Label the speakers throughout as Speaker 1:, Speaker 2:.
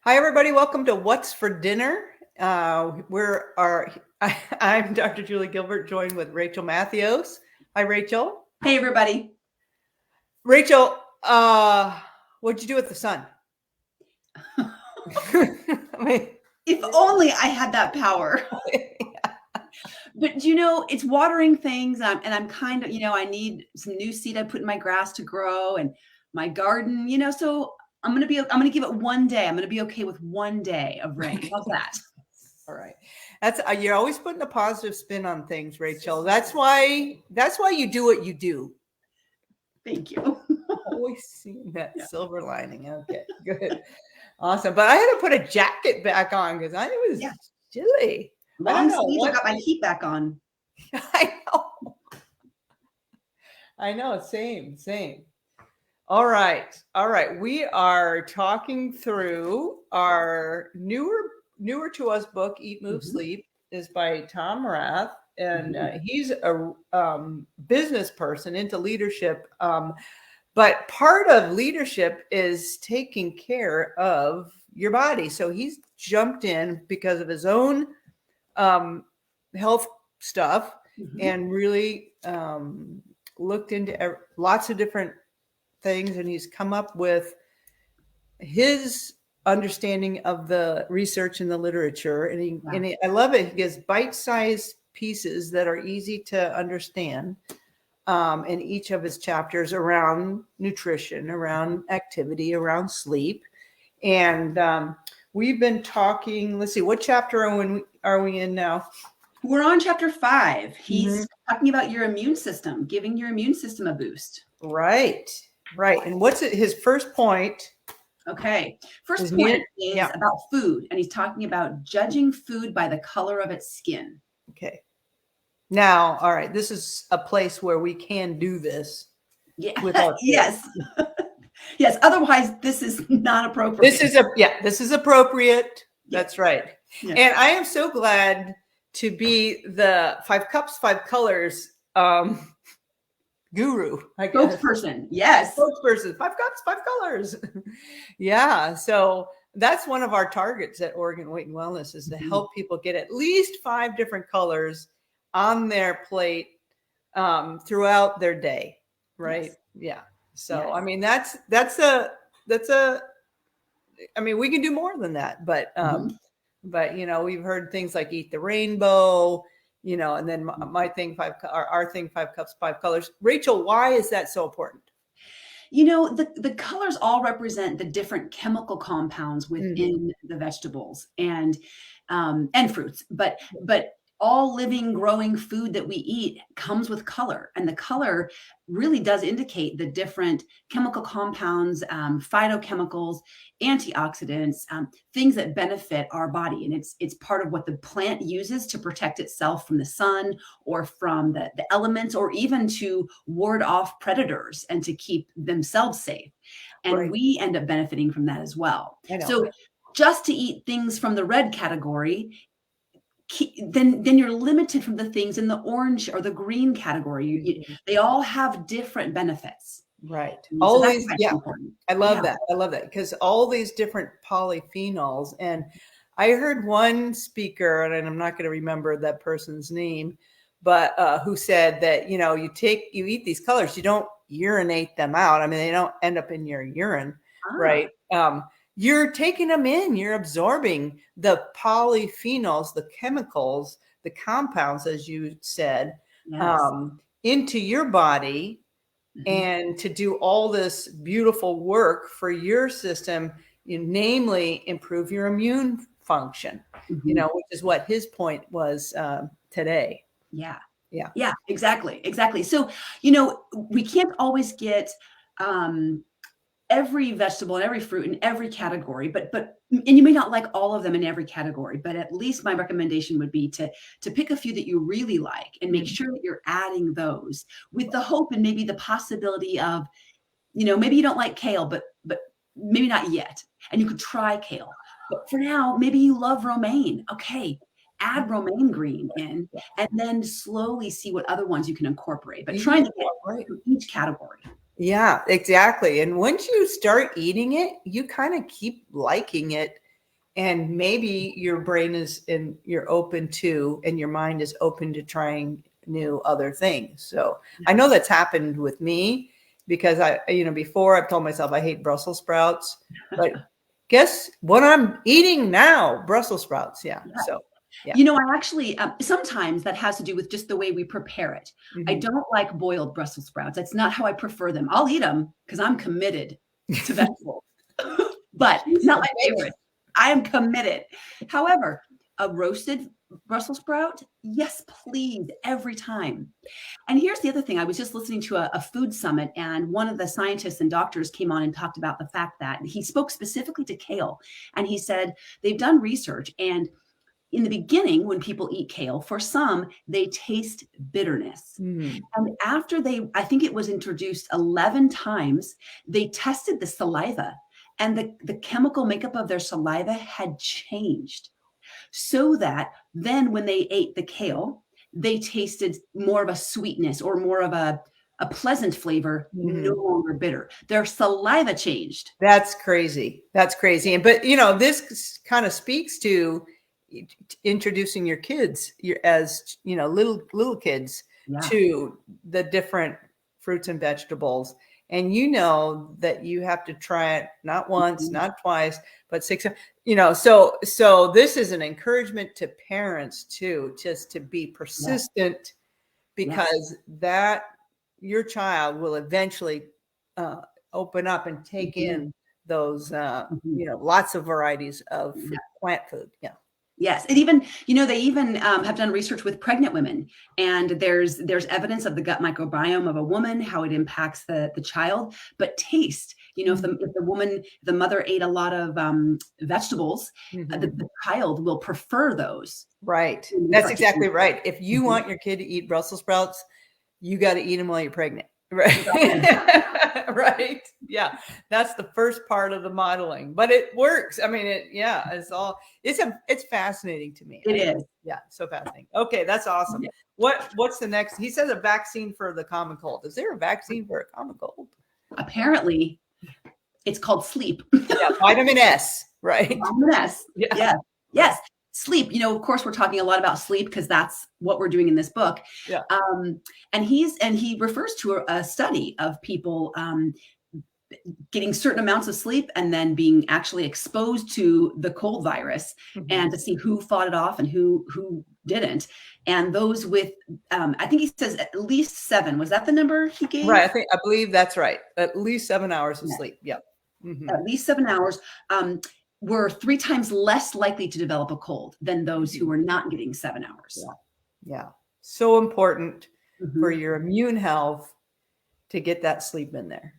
Speaker 1: Hi, everybody. Welcome to What's for Dinner. I'm Dr. Julie Gilbert, joined with Rachel Matthews. Hi, Rachel.
Speaker 2: Hey, everybody.
Speaker 1: Rachel, what'd you do with the sun?
Speaker 2: If only I had that power. But it's watering things, and I'm kind of, I need some new seed I put in my grass to grow, and my garden, so I'm gonna give it one day. I'm gonna be okay with one day of rain. How's that?
Speaker 1: All right. That's you're always putting a positive spin on things, Rachel. That's why you do what you do.
Speaker 2: Thank you.
Speaker 1: Always seeing that silver lining. Okay, good. Awesome. But I had to put a jacket back on because it was chilly.
Speaker 2: Long sleeves. I got my heat back on.
Speaker 1: I know. Same. All right. We are talking through our newer to us book, Eat, Move, Sleep, is by Tom Rath. And he's a business person into leadership. But part of leadership is taking care of your body. So he's jumped in because of his own health stuff and really looked into lots of different things. And he's come up with his understanding of the research and the literature. And I love it. He gives bite-sized pieces that are easy to understand. In each of his chapters around nutrition, around activity, around sleep. And we've been talking, let's see, what chapter are we in now?
Speaker 2: We're on chapter 5. He's talking about your immune system, giving your immune system a boost.
Speaker 1: Right. And what's his first point?
Speaker 2: Okay. First point is about food. And he's talking about judging food by the color of its skin.
Speaker 1: Okay. Now, all right, this is a place where we can do this.
Speaker 2: Yeah. Yes. Yes. Otherwise, this is not appropriate.
Speaker 1: This is appropriate.
Speaker 2: Yeah.
Speaker 1: That's right. Yeah. And I am so glad to be the 5 cups, 5 colors guru, I guess.
Speaker 2: Spokesperson. Yes.
Speaker 1: Spokesperson. 5 cups, 5 colors. Yeah. So that's one of our targets at Oregon Weight and Wellness is to help people get at least 5 different colors on their plate throughout their day, right? Yes. Yeah. So I mean that's a I mean we can do more than that, but we've heard things like eat the rainbow, and then my thing our thing 5 cups 5 colors. Rachel, why is that so important?
Speaker 2: The colors all represent the different chemical compounds within the vegetables and fruits, but all living, growing food that we eat comes with color. And the color really does indicate the different chemical compounds, phytochemicals, antioxidants, things that benefit our body. And it's part of what the plant uses to protect itself from the sun or from the elements, or even to ward off predators and to keep themselves safe. And we end up benefiting from that as well. So just to eat things from the red category, then you're limited from the things in the orange or the green category. They all have different benefits.
Speaker 1: Right. Always. Yeah. I love that. I love that because all these different polyphenols. And I heard one speaker, and I'm not going to remember that person's name, but who said that, you eat these colors, you don't urinate them out. I mean, they don't end up in your urine, right? You're taking them in, you're absorbing the polyphenols, the chemicals, the compounds, as you said, into your body and to do all this beautiful work for your system, namely improve your immune function, which is what his point was today.
Speaker 2: Yeah, exactly. So, we can't always get every vegetable and every fruit in every category, and you may not like all of them in every category, but at least my recommendation would be to pick a few that you really like and make sure that you're adding those with the hope and maybe the possibility of, maybe you don't like kale, but maybe not yet. And you could try kale, but for now, maybe you love romaine. Okay. Add romaine green in and then slowly see what other ones you can incorporate, but trying to get each category.
Speaker 1: Yeah, exactly. And once you start eating it, you kind of keep liking it and maybe your brain is and you're open to, and your mind is open to trying new other things. So I know that's happened with me because before I've told myself I hate Brussels sprouts, but guess what I'm eating now? Brussels sprouts. Yeah. So yeah.
Speaker 2: I actually, sometimes that has to do with just the way we prepare it. I don't like boiled Brussels sprouts. That's not how I prefer them. I'll eat them because I'm committed to vegetables, but not my favorite. I am committed. However, a roasted Brussels sprout, yes, please, every time. And here's the other thing. I was just listening to a food summit, and one of the scientists and doctors came on and talked about the fact that he spoke specifically to kale. And he said they've done research, and in the beginning, when people eat kale, for some, they taste bitterness. And after I think it was introduced 11 times, they tested the saliva, and the chemical makeup of their saliva had changed. So that then when they ate the kale, they tasted more of a sweetness or more of a pleasant flavor, no longer bitter. Their saliva changed.
Speaker 1: That's crazy. That's crazy. But this kind of speaks to introducing your kids as little kids to the different fruits and vegetables, and that you have to try it not once, not twice, but 6. So this is an encouragement to parents too, just to be persistent, because that your child will eventually open up and take in those lots of varieties of plant food. Yeah.
Speaker 2: Yes. And even, they even have done research with pregnant women, and there's evidence of the gut microbiome of a woman, how it impacts the child, but taste, if the mother ate a lot of vegetables, the child will prefer those.
Speaker 1: Right. That's exactly right. If you want your kid to eat Brussels sprouts, you got to eat them while you're pregnant. Right. Right. Yeah. That's the first part of the modeling, but it works. I mean, it's fascinating to me.
Speaker 2: It is.
Speaker 1: Yeah. So fascinating. Okay. That's awesome. Yeah. What's the next? He says a vaccine for the common cold. Is there a vaccine for a common cold?
Speaker 2: Apparently it's called sleep.
Speaker 1: Yeah. Vitamin S. Right.
Speaker 2: Vitamin S. Yeah. Yeah. Yes. Sleep, of course, we're talking a lot about sleep because that's what we're doing in this book.
Speaker 1: Yeah.
Speaker 2: And he refers to a study of people getting certain amounts of sleep and then being actually exposed to the cold virus, and to see who fought it off and who didn't. And those with, I think he says at least 7. Was that the number he gave?
Speaker 1: Right. I believe that's right. At least 7 hours of sleep. Yeah.
Speaker 2: At least 7 hours. Were 3 times less likely to develop a cold than those who were not getting 7 hours.
Speaker 1: Yeah. So important for your immune health to get that sleep in there.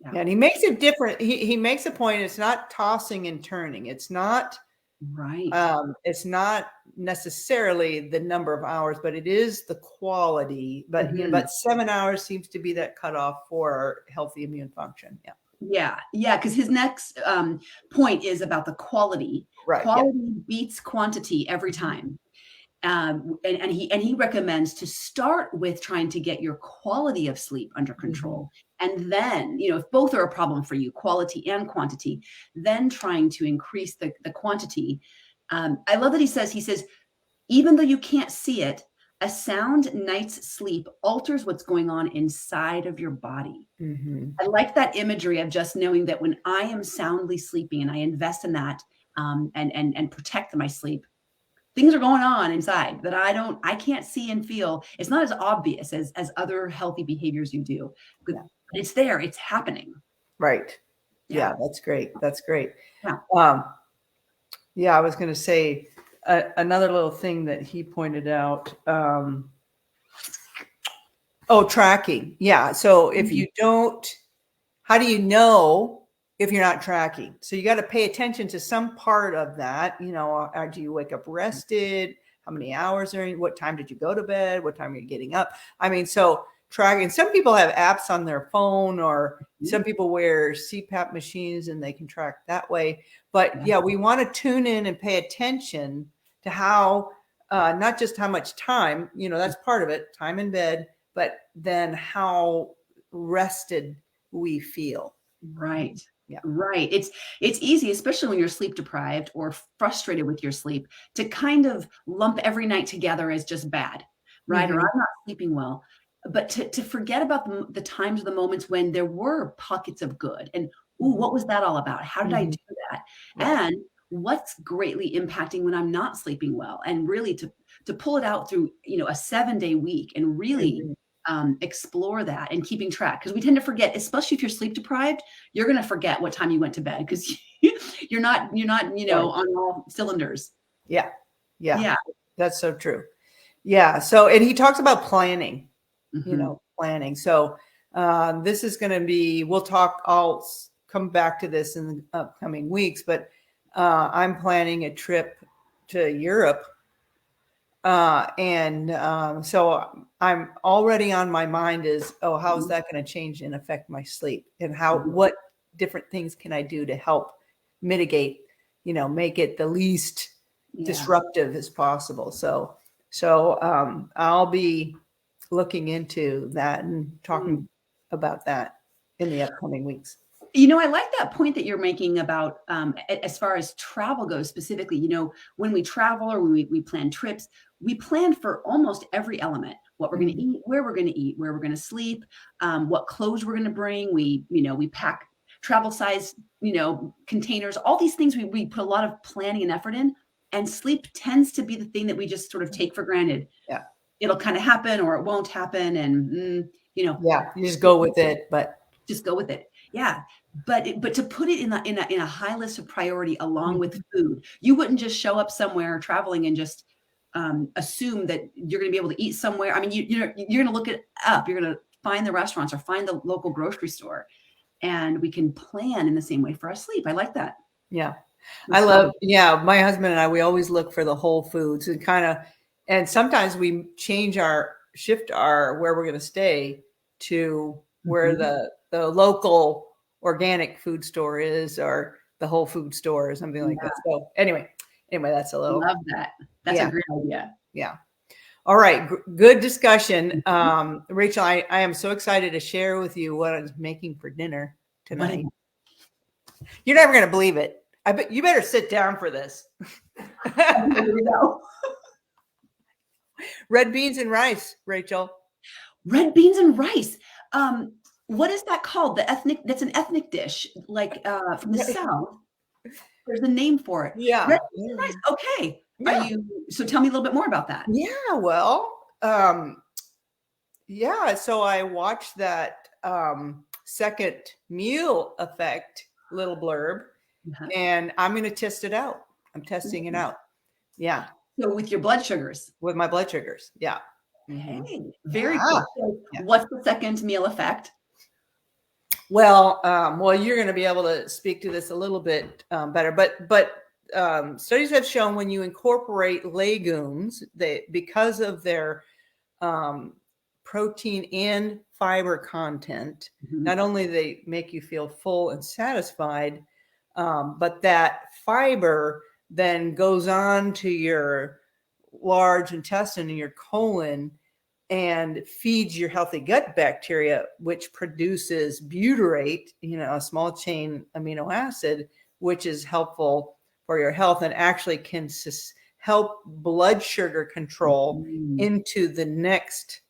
Speaker 1: Yeah. And he makes it different. He makes a point. It's not tossing and turning. It's not right. It's not necessarily the number of hours, but it is the quality. But but 7 hours seems to be that cutoff for healthy immune function. Yeah.
Speaker 2: Yeah. Because his next point is about the quality.
Speaker 1: Right.
Speaker 2: Quality beats quantity every time. And he recommends to start with trying to get your quality of sleep under control. And then, if both are a problem for you, quality and quantity, then trying to increase the quantity. I love that he says, even though you can't see it, a sound night's sleep alters what's going on inside of your body. I like that imagery of just knowing that when I am soundly sleeping and I invest in that and protect my sleep, things are going on inside that I can't see and feel. It's not as obvious as other healthy behaviors you do, but it's there. It's happening.
Speaker 1: Right. Yeah. That's great. That's great.
Speaker 2: Yeah.
Speaker 1: I was going to say another little thing that he pointed out. Tracking. Yeah. So if you don't, how do you know if you're not tracking? So you got to pay attention to some part of that. Do you wake up rested? How many hours are you? What time did you go to bed? What time are you getting up? I mean, so tracking. Some people have apps on their phone, or some people wear CPAP machines and they can track that way. But we want to tune in and pay attention to how, not just how much time, that's part of it, time in bed, but then how rested we feel.
Speaker 2: Right. Right. It's easy, especially when you're sleep deprived or frustrated with your sleep, to kind of lump every night together as just bad, right? Or
Speaker 1: Mhm.
Speaker 2: I'm not sleeping well. But to forget about the times or the moments when there were pockets of good and, ooh,
Speaker 1: Mhm.
Speaker 2: what was that all about? How did I
Speaker 1: Mhm.
Speaker 2: do that?
Speaker 1: Right.
Speaker 2: And what's greatly impacting when I'm not sleeping well? And really to pull it out through, a 7-day week and really
Speaker 1: Mhm.
Speaker 2: explore that and keeping track, because we tend to forget, especially if you're sleep deprived, you're going to forget what time you went to bed because you're not
Speaker 1: Right.
Speaker 2: on all cylinders.
Speaker 1: Yeah. Yeah.
Speaker 2: Yeah.
Speaker 1: That's so true. Yeah. So, and he talks about planning,
Speaker 2: Hmm.
Speaker 1: planning. So, this is going to be, we'll talk, come back to this in the upcoming weeks, but I'm planning a trip to Europe. So I'm already on my mind is, oh, how is that going to change and affect my sleep? And what different things can I do to help mitigate, make it the least
Speaker 2: Yeah.
Speaker 1: disruptive as possible. So I'll be looking into that and talking about that in the upcoming weeks.
Speaker 2: I like that point that you're making about as far as travel goes specifically. When we travel or we plan trips, we plan for almost every element: what we're going to
Speaker 1: Mhm.
Speaker 2: eat, where we're going to eat, where we're going to sleep, what clothes we're going to bring. We pack travel size, containers, all these things we put a lot of planning and effort in. And sleep tends to be the thing that we just sort of take for granted.
Speaker 1: Yeah.
Speaker 2: It'll kind of happen or it won't happen. And,
Speaker 1: Yeah. You just go with it, but
Speaker 2: just go with it. Yeah. But to put it in a high list of priority along with
Speaker 1: Mhm.
Speaker 2: food, you wouldn't just show up somewhere traveling and just assume that you're going to be able to eat somewhere. I mean, you're going to look it up. You're going to find the restaurants or find the local grocery store, and we can plan in the same way for our sleep. I like that.
Speaker 1: yeah.
Speaker 2: That's good.
Speaker 1: Yeah, my husband and I, we always look for the whole foods and sometimes we shift where we're going to stay to where
Speaker 2: Mhm.
Speaker 1: the local organic food store is, or the whole food store or something like that.
Speaker 2: Yeah,
Speaker 1: So anyway, that's a little,
Speaker 2: love that. That's a
Speaker 1: yeah,
Speaker 2: great idea.
Speaker 1: yeah. All right. Good discussion.
Speaker 2: Mhm.
Speaker 1: Rachel, I am so excited to share with you what I'm making for dinner
Speaker 2: What
Speaker 1: tonight. You're never going to believe it. I bet you better sit down for this.
Speaker 2: here we go.
Speaker 1: Red beans and rice, Rachel.
Speaker 2: Red beans and rice. Um, what is that called? That's an ethnic dish, like from the South. There's a name for it. Red
Speaker 1: Yeah.
Speaker 2: beans and rice. Okay.
Speaker 1: Yeah.
Speaker 2: So tell me a little bit more about that.
Speaker 1: Yeah. Well, yeah. So I watched that second meal effect little blurb,
Speaker 2: Uh-huh.
Speaker 1: and I'm going to test it out. I'm testing it
Speaker 2: Ooh.
Speaker 1: out. Yeah.
Speaker 2: So with your blood sugars.
Speaker 1: With my blood sugars. Yeah. Mhm.
Speaker 2: Hey, very
Speaker 1: Yeah.
Speaker 2: cool. So
Speaker 1: Yeah.
Speaker 2: what's the second meal effect?
Speaker 1: Well, you're going to be able to speak to this a little bit better, but studies have shown when you incorporate legumes, because of their um, protein and fiber content,
Speaker 2: Mhm.
Speaker 1: not only they make you feel full and satisfied, but that fiber then goes on to your large intestine and your colon and feeds your healthy gut bacteria, which produces butyrate, a small chain amino acid, which is helpful for your health and actually can help blood sugar control
Speaker 2: Mm.
Speaker 1: into the next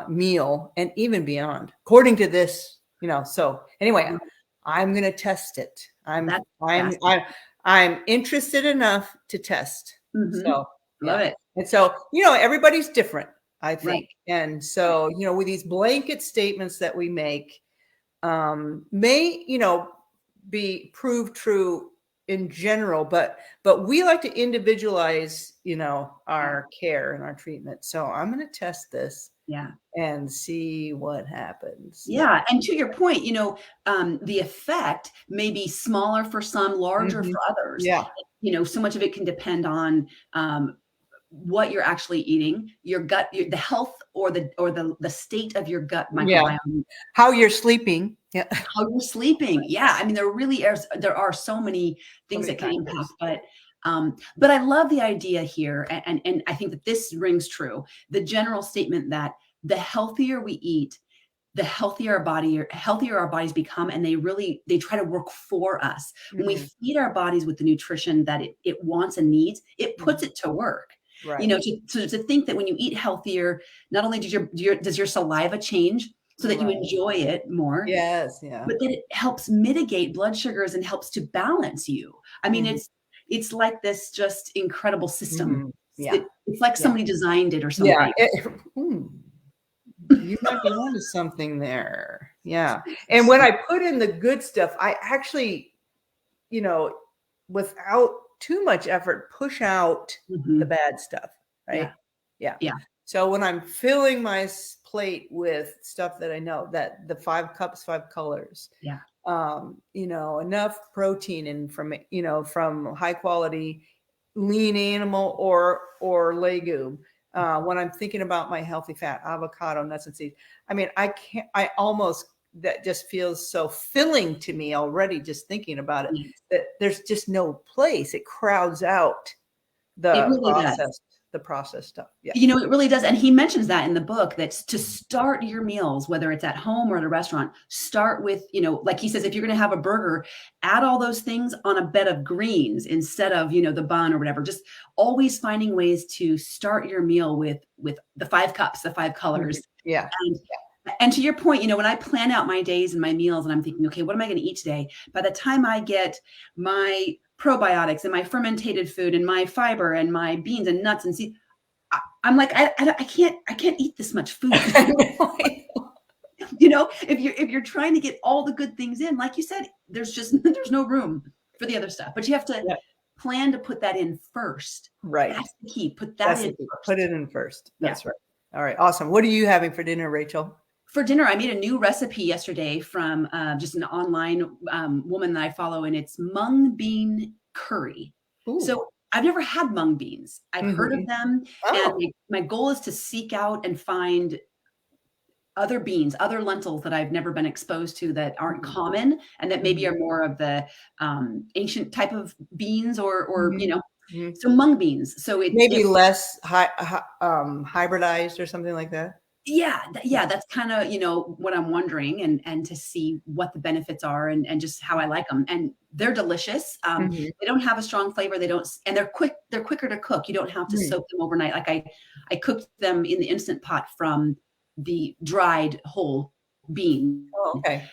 Speaker 1: meal and even beyond, according to this. So anyway, I'm going to test it.
Speaker 2: That's
Speaker 1: I'm
Speaker 2: fascinating.
Speaker 1: I, I'm interested enough to test.
Speaker 2: Mhm.
Speaker 1: So
Speaker 2: Love
Speaker 1: yeah.
Speaker 2: it.
Speaker 1: And so, everybody's different, I
Speaker 2: Right.
Speaker 1: think. And
Speaker 2: Right.
Speaker 1: so, with these blanket statements that we make, may, be proved true in general, but we like to individualize,
Speaker 2: Yeah.
Speaker 1: our care and our treatment. So I'm going to test this
Speaker 2: Yeah.
Speaker 1: and see what happens. Yeah.
Speaker 2: Yeah, and to your point, the effect may be smaller for some, larger
Speaker 1: Mhm.
Speaker 2: for others.
Speaker 1: Yeah.
Speaker 2: So much of it can depend on what you're actually eating, your gut, the health or the state of your gut
Speaker 1: Yeah.
Speaker 2: microbiome,
Speaker 1: How you're sleeping. Yeah.
Speaker 2: how you're sleeping. Yeah, I mean, there are so many
Speaker 1: So
Speaker 2: things
Speaker 1: many
Speaker 2: that can impact,
Speaker 1: factors.
Speaker 2: but I love the idea here, and I think that this rings true. The general statement that the healthier we eat, the healthier our bodies become, and they try to work for us. When we
Speaker 1: Mhm.
Speaker 2: feed our bodies with the nutrition that it wants and needs, it puts
Speaker 1: Mhm.
Speaker 2: it to work.
Speaker 1: Right.
Speaker 2: To think that when you eat healthier, not only does your saliva change so that you
Speaker 1: Right.
Speaker 2: enjoy it more,
Speaker 1: Yes. Yeah.
Speaker 2: but then it helps mitigate blood sugars and helps to balance you. I mean,
Speaker 1: Mhm.
Speaker 2: it's like this just incredible system.
Speaker 1: Mhm. Yeah.
Speaker 2: It's like
Speaker 1: Yeah.
Speaker 2: somebody designed it or
Speaker 1: Yeah.
Speaker 2: something.
Speaker 1: You might be onto something there. Yeah. And when I put in the good stuff, I actually, you know, without too much effort, push out the
Speaker 2: Mhm.
Speaker 1: bad stuff.
Speaker 2: Yeah,
Speaker 1: Right. Yeah.
Speaker 2: yeah,
Speaker 1: So when I'm filling my plate with stuff that I know that the 5 cups, 5 colors,
Speaker 2: yeah.
Speaker 1: enough protein and from high quality lean animal or legume. When I'm thinking about my healthy fat, avocado, nuts and seeds, I mean, I almost, that just feels so filling to me already, just thinking about it,
Speaker 2: Yes.
Speaker 1: that there's just no place. It crowds out
Speaker 2: It
Speaker 1: the
Speaker 2: really does.
Speaker 1: processed stuff. Yeah.
Speaker 2: It really does, and he mentions that in the book, that to start your meals, whether it's at home or at a restaurant, start with, like he says, if you're gonna have a burger, add all those things on a bed of greens instead of, the bun or whatever. Just always finding ways to start your meal with the 5 cups, the 5
Speaker 1: Mhm.
Speaker 2: colors.
Speaker 1: Yeah.
Speaker 2: And to your point, when I plan out my days and my meals and I'm thinking, okay, what am I going to eat today? By the time I get my probiotics and my fermented food and my fiber and my beans and nuts and seeds, I'm like, I can't eat this much food. If you're trying to get all the good things in, like you said, there's no room for the other stuff. But you have to
Speaker 1: Yeah.
Speaker 2: plan to put that in first.
Speaker 1: Right.
Speaker 2: That's the key. Put that
Speaker 1: That's
Speaker 2: in
Speaker 1: the key.
Speaker 2: first.
Speaker 1: Put it in first.
Speaker 2: Yeah.
Speaker 1: That's right. All right. Awesome. What are you having for dinner, Rachel?
Speaker 2: For dinner, I made a new recipe yesterday from just an online woman that I follow, and it's mung bean curry.
Speaker 1: Ooh.
Speaker 2: So I've never had mung beans. I've heard of
Speaker 1: Mhm.
Speaker 2: them, and
Speaker 1: Oh.
Speaker 2: my goal is to seek out and find other beans, other lentils that I've never been exposed to that aren't
Speaker 1: Mhm.
Speaker 2: common and that maybe
Speaker 1: Mhm.
Speaker 2: are more of the ancient type of beans or
Speaker 1: Mhm. Mhm.
Speaker 2: so mung beans. So
Speaker 1: Maybe less hybridized or something like that.
Speaker 2: yeah, that's kind of, what I'm wondering, and to see what the benefits are and just how I like them. And they're delicious.
Speaker 1: Mhm.
Speaker 2: They don't have a strong flavor. And they're quicker to cook. You don't have to
Speaker 1: Mm.
Speaker 2: soak them overnight. Like I cooked them in the Instant Pot from the dried whole bean.
Speaker 1: Oh, okay.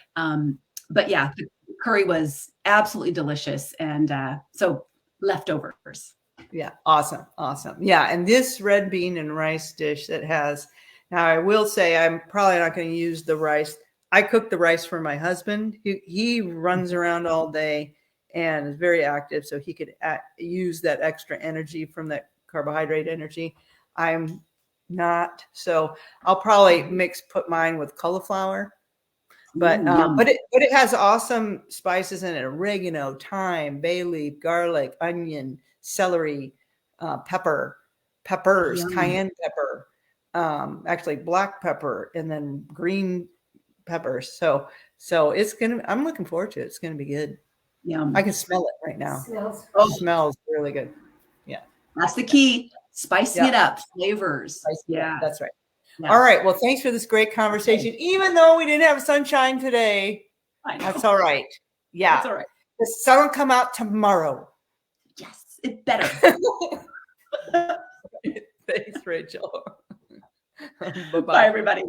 Speaker 2: But yeah, the curry was absolutely delicious. And so leftovers.
Speaker 1: Yeah. Awesome. Awesome. Yeah. And this red bean and rice dish that has, now I will say I'm probably not going to use the rice. I cook the rice for my husband. He runs around all day and is very active, so he could use that extra energy from that carbohydrate energy. I'm not, so I'll probably put mine with cauliflower. But
Speaker 2: Ooh, yum.
Speaker 1: it has awesome spices in it: oregano, thyme, bay leaf, garlic, onion, celery, peppers,
Speaker 2: Yum.
Speaker 1: cayenne pepper, actually black pepper, and then green peppers. So I'm looking forward to it. It's gonna be good.
Speaker 2: Yum.
Speaker 1: I can smell it right now.
Speaker 2: Oh,
Speaker 1: Smells really good. Yeah.
Speaker 2: that's the key. Spicing
Speaker 1: Yeah.
Speaker 2: it up, flavors. Yeah.
Speaker 1: That's right.
Speaker 2: Yeah.
Speaker 1: All right. Well, thanks for this great conversation. Even though we didn't have sunshine today,
Speaker 2: I know.
Speaker 1: that's all right. Yeah.
Speaker 2: That's all right.
Speaker 1: The sun will come out tomorrow.
Speaker 2: Yes, it better.
Speaker 1: Thanks, Rachel. Bye-bye.
Speaker 2: Bye, everybody.